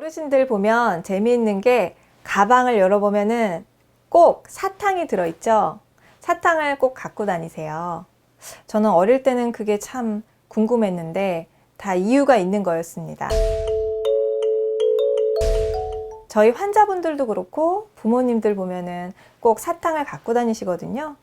어르신들 보면 재미있는 게 가방을 열어보면은 꼭 사탕이 들어있죠. 사탕을 꼭 갖고 다니세요. 저는 어릴 때는 그게 참 궁금했는데 다 이유가 있는 거였습니다. 저희 환자분들도 그렇고 부모님들 보면은 꼭 사탕을 갖고 다니시거든요.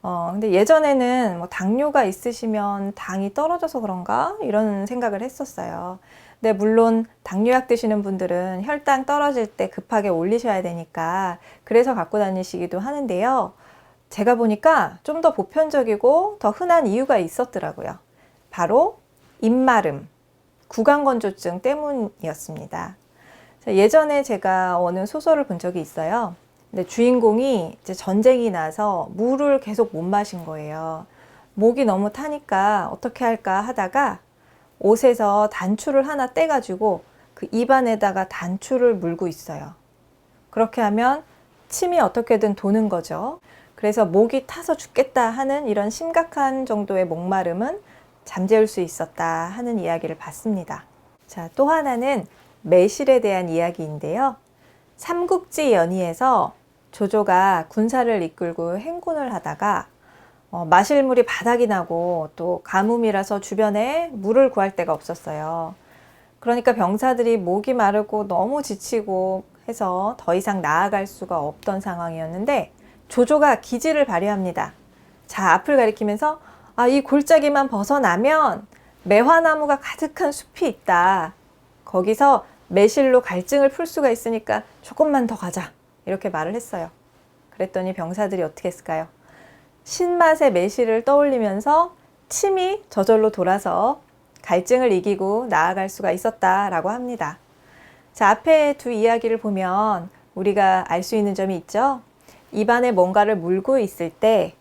근데 예전에는 뭐 당뇨가 있으시면 당이 떨어져서 그런가? 이런 생각을 했었어요. 근데 물론 당뇨약 드시는 분들은 혈당 떨어질 때 급하게 올리셔야 되니까 그래서 갖고 다니시기도 하는데요. 제가 보니까 좀 더 보편적이고 더 흔한 이유가 있었더라고요. 바로 입마름, 구강건조증 때문이었습니다. 예전에 제가 어느 소설을 본 적이 있어요. 근데 주인공이 이제 전쟁이 나서 물을 계속 못 마신 거예요. 목이 너무 타니까 어떻게 할까 하다가 옷에서 단추를 하나 떼가지고 그 입안에다가 단추를 물고 있어요. 그렇게 하면 침이 어떻게든 도는 거죠. 그래서 목이 타서 죽겠다 하는 이런 심각한 정도의 목마름은 잠재울 수 있었다 하는 이야기를 봤습니다. 자, 또 하나는 매실에 대한 이야기인데요. 삼국지 연의에서 조조가 군사를 이끌고 행군을 하다가 마실 물이 바닥이 나고 또 가뭄이라서 주변에 물을 구할 데가 없었어요. 그러니까 병사들이 목이 마르고 너무 지치고 해서 더 이상 나아갈 수가 없던 상황이었는데 조조가 기지를 발휘합니다. 자, 앞을 가리키면서 이 골짜기만 벗어나면 매화나무가 가득한 숲이 있다. 거기서 매실로 갈증을 풀 수가 있으니까 조금만 더 가자. 이렇게 말을 했어요. 그랬더니 병사들이 어떻게 했을까요? 신맛의 매실을 떠올리면서 침이 저절로 돌아서 갈증을 이기고 나아갈 수가 있었다라고 합니다. 자, 앞에 두 이야기를 보면 우리가 알 수 있는 점이 있죠? 입안에 뭔가를 물고 있을 때,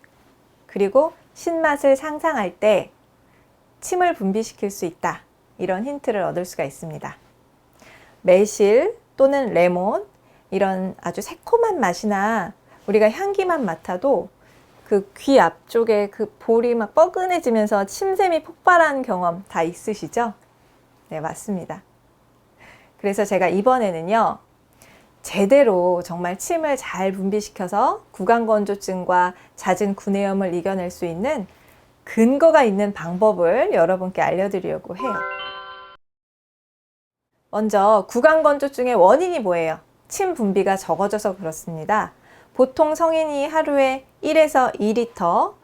그리고 신맛을 상상할 때 침을 분비시킬 수 있다. 이런 힌트를 얻을 수가 있습니다. 매실 또는 레몬, 이런 아주 새콤한 맛이나 우리가 향기만 맡아도 그 귀 앞쪽에 그 볼이 막 뻐근해지면서 침샘이 폭발하는 경험 다 있으시죠? 네, 맞습니다. 그래서 제가 이번에는요, 제대로 정말 침을 잘 분비시켜서 구강건조증과 잦은 구내염을 이겨낼 수 있는 근거가 있는 방법을 여러분께 알려드리려고 해요. 먼저 구강건조증의 원인이 뭐예요? 침 분비가 적어져서 그렇습니다. 보통 성인이 하루에 1에서 2리터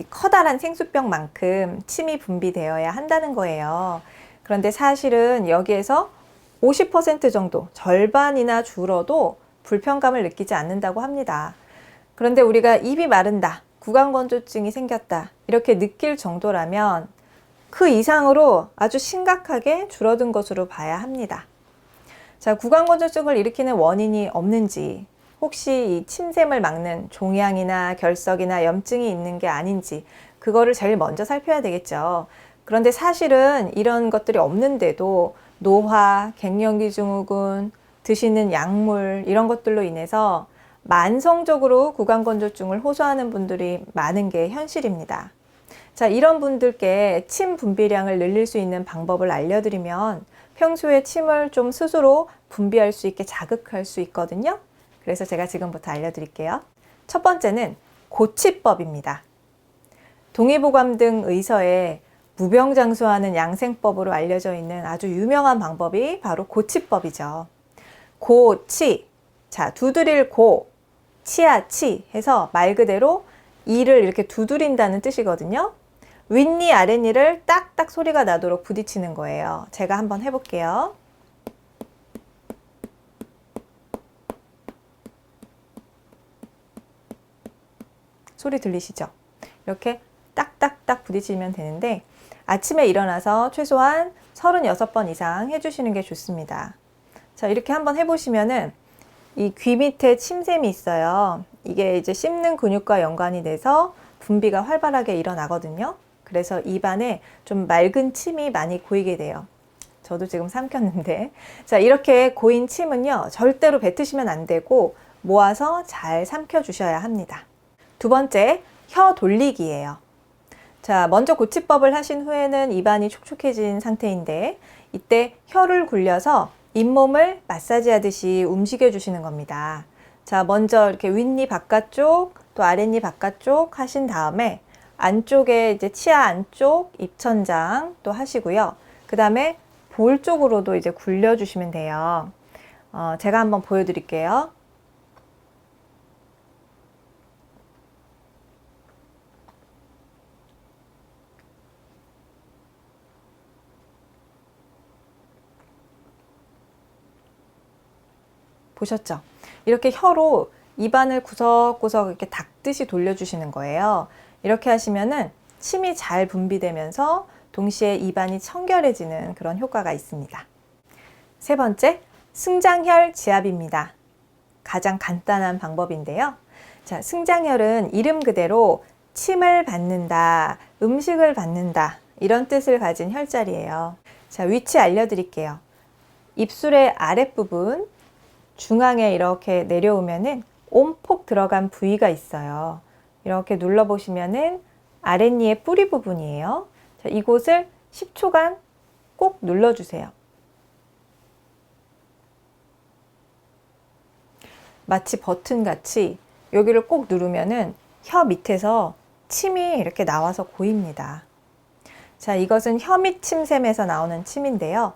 커다란 생수병만큼 침이 분비되어야 한다는 거예요. 그런데 사실은 여기에서 50% 정도, 절반이나 줄어도 불편감을 느끼지 않는다고 합니다. 그런데 우리가 입이 마른다, 구강건조증이 생겼다 이렇게 느낄 정도라면 그 이상으로 아주 심각하게 줄어든 것으로 봐야 합니다. 자, 구강건조증을 일으키는 원인이 없는지, 혹시 이 침샘을 막는 종양이나 결석이나 염증이 있는 게 아닌지 그거를 제일 먼저 살펴야 되겠죠. 그런데 사실은 이런 것들이 없는데도 노화, 갱년기 증후군, 드시는 약물 이런 것들로 인해서 만성적으로 구강건조증을 호소하는 분들이 많은 게 현실입니다. 자, 이런 분들께 침 분비량을 늘릴 수 있는 방법을 알려드리면 평소에 침을 좀 스스로 분비할 수 있게 자극할 수 있거든요. 그래서 제가 지금부터 알려드릴게요. 첫 번째는 고치법입니다. 동의보감 등 의서에 무병장수하는 양생법으로 알려져 있는 아주 유명한 방법이 바로 고치법이죠. 고치, 자, 두드릴 고, 치아 치 해서 말 그대로 이를 이렇게 두드린다는 뜻이거든요. 윗니 아랫니를 딱딱 소리가 나도록 부딪히는 거예요. 제가 한번 해볼게요. 소리 들리시죠? 이렇게 딱딱딱 부딪히면 되는데 아침에 일어나서 최소한 36번 이상 해주시는 게 좋습니다. 자, 이렇게 한번 해보시면은 이 귀 밑에 침샘이 있어요. 이게 이제 씹는 근육과 연관이 돼서 분비가 활발하게 일어나거든요. 그래서 입안에 좀 맑은 침이 많이 고이게 돼요. 저도 지금 삼켰는데. 자, 이렇게 고인 침은요, 절대로 뱉으시면 안 되고 모아서 잘 삼켜 주셔야 합니다. 두 번째, 혀 돌리기예요. 자, 먼저 고치법을 하신 후에는 입안이 촉촉해진 상태인데 이때 혀를 굴려서 잇몸을 마사지 하듯이 움직여 주시는 겁니다. 자, 먼저 이렇게 윗니 바깥쪽, 또 아랫니 바깥쪽 하신 다음에 안쪽에 이제 치아 안쪽, 입천장 또 하시고요. 그 다음에 볼 쪽으로도 이제 굴려주시면 돼요. 제가 한번 보여드릴게요. 보셨죠? 이렇게 혀로 입안을 구석구석 이렇게 닦듯이 돌려주시는 거예요. 이렇게 하시면은 침이 잘 분비되면서 동시에 입안이 청결해지는 그런 효과가 있습니다. 세 번째, 승장혈 지압입니다. 가장 간단한 방법인데요. 자, 승장혈은 이름 그대로 침을 받는다, 음식을 받는다 이런 뜻을 가진 혈자리예요. 자, 위치 알려드릴게요. 입술의 아랫부분 중앙에 이렇게 내려오면은 온폭 들어간 부위가 있어요. 이렇게 눌러보시면은 아랫니의 뿌리 부분이에요. 자, 이곳을 10초간 꼭 눌러주세요. 마치 버튼같이 여기를 꼭 누르면은 혀 밑에서 침이 이렇게 나와서 고입니다. 자, 이것은 혀 밑 침샘에서 나오는 침인데요.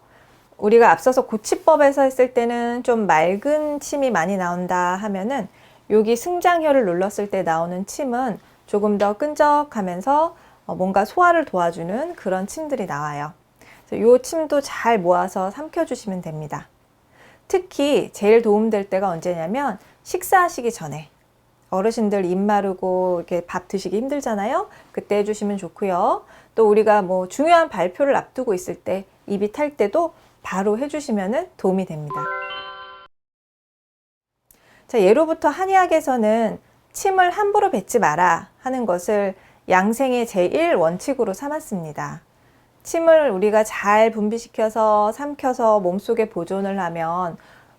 우리가 앞서서 고치법에서 했을 때는 좀 맑은 침이 많이 나온다 하면은 여기 승장혈을 눌렀을 때 나오는 침은 조금 더 끈적하면서 뭔가 소화를 도와주는 그런 침들이 나와요. 이 침도 잘 모아서 삼켜주시면 됩니다. 특히 제일 도움될 때가 언제냐면 식사하시기 전에 어르신들 입 마르고 이렇게 밥 드시기 힘들잖아요. 그때 해주시면 좋고요. 또 우리가 뭐 중요한 발표를 앞두고 있을 때 입이 탈 때도 바로 해주시면 도움이 됩니다. 자, 예로부터 한의학에서는 침을 함부로 뱉지 마라 하는 것을 양생의 제1원칙으로 삼았습니다. 침을 우리가 잘 분비시켜서 삼켜서 몸속에 보존을 하면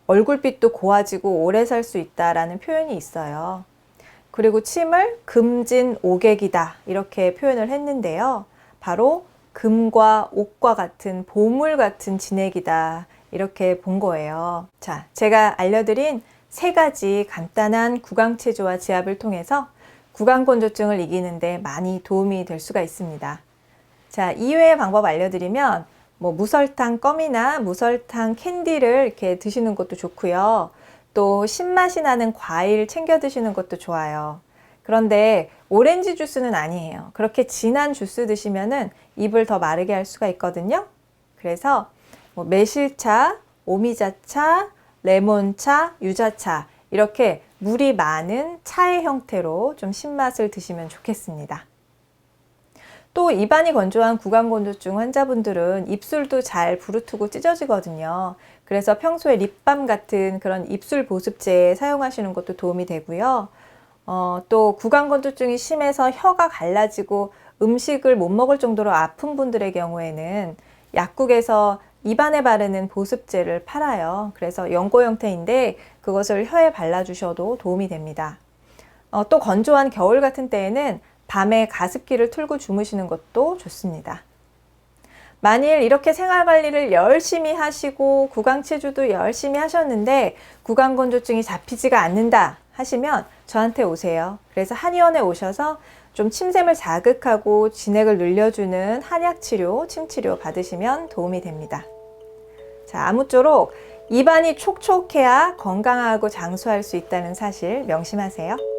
얼굴빛도 고와지고 오래 살 수 있다라는 표현이 있어요. 그리고 침을 금진옥액이다 이렇게 표현을 했는데요. 바로 금과 옥과 같은 보물 같은 진액이다 이렇게 본 거예요. 자, 제가 알려드린 세 가지 간단한 구강체조와 지압을 통해서 구강건조증을 이기는데 많이 도움이 될 수가 있습니다. 자, 이외의 방법 알려드리면 뭐 무설탕 껌이나 무설탕 캔디를 이렇게 드시는 것도 좋고요. 또 신맛이 나는 과일 챙겨 드시는 것도 좋아요. 그런데 오렌지 주스는 아니에요. 그렇게 진한 주스 드시면은 입을 더 마르게 할 수가 있거든요. 그래서 뭐 매실차, 오미자차, 레몬차, 유자차 이렇게 물이 많은 차의 형태로 좀 신맛을 드시면 좋겠습니다. 또 입안이 건조한 구강건조증 환자분들은 입술도 잘 부르트고 찢어지거든요. 그래서 평소에 립밤 같은 그런 입술 보습제 사용하시는 것도 도움이 되고요. 또 구강건조증이 심해서 혀가 갈라지고 음식을 못 먹을 정도로 아픈 분들의 경우에는 약국에서 입안에 바르는 보습제를 팔아요. 그래서 연고 형태인데 그것을 혀에 발라주셔도 도움이 됩니다. 또 건조한 겨울 같은 때에는 밤에 가습기를 틀고 주무시는 것도 좋습니다. 만일 이렇게 생활관리를 열심히 하시고 구강체조도 열심히 하셨는데 구강건조증이 잡히지가 않는다 하시면 저한테 오세요. 그래서 한의원에 오셔서 좀 침샘을 자극하고 진액을 늘려주는 한약치료, 침치료 받으시면 도움이 됩니다. 자, 아무쪼록 입안이 촉촉해야 건강하고 장수할 수 있다는 사실 명심하세요.